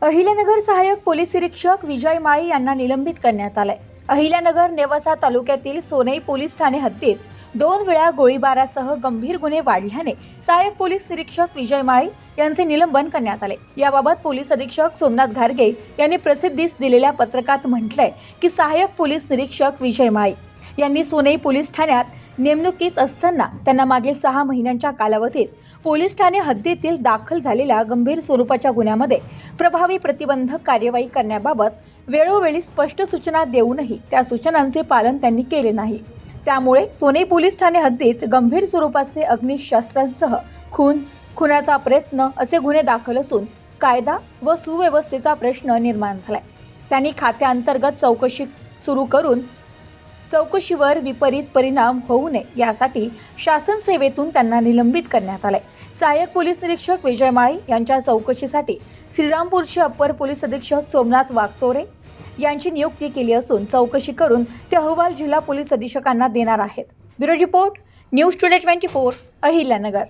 अहिल्यानगर सहाय्यक पोलीस निरीक्षक विजय माळी यांना निलंबित करण्यात आले। अहिल्यानगर नेवासा तालुक्यातील सोनई पोलीस ठाणे हद्दीत 2 वेळा गोळीबारासह गंभीर गुन्हे वाढल्याने सहाय्यक पोलीस निरीक्षक विजय माळी यांचे निलंबन करण्यात आले। याबाबत पोलीस अधीक्षक सोमनाथ घारगे यांनी प्रसिद्धीस दिलेल्या पत्रकात म्हटलंय की सहाय्यक पोलीस निरीक्षक विजय माळी यांनी सोनई पोलीस ठाण्यात नेमणुकीस असताना त्यांना मागील 6 महिन्यांच्या कालावधीत पोलीस ठाणे हद्दीतील दाखल झालेल्या गंभीर स्वरूपाच्या गुन्ह्यामध्ये प्रभावी प्रतिबंधक कार्यवाही करण्याबाबत वेळोवेळी स्पष्ट सूचना देऊनही त्या सूचनांचे पालन त्यांनी केले नाही। त्यामुळे सोनई पोलीस ठाणे हद्दीत गंभीर स्वरूपाचे अग्निशस्त्रांसह खुनाचा प्रयत्न असे गुन्हे दाखल असून कायदा व सुव्यवस्थेचा प्रश्न निर्माण झालाय। त्यांनी खात्याअंतर्गत चौकशी सुरू करून चौकशीवर विपरीत परिणाम होऊ नये यासाठी शासन सेवेतून त्यांना निलंबित करण्यात आले। सहाय्यक पोलीस निरीक्षक विजय माळी यांच्या चौकशीसाठी श्रीरामपूरचे अप्पर पोलीस अधीक्षक सोमनाथ वागचौरे यांची नियुक्ती केली असून चौकशी करून ते अहवाल जिल्हा पोलीस अधीक्षकांना देणार आहेत। Bureau report news today 24 Ahilyanagar.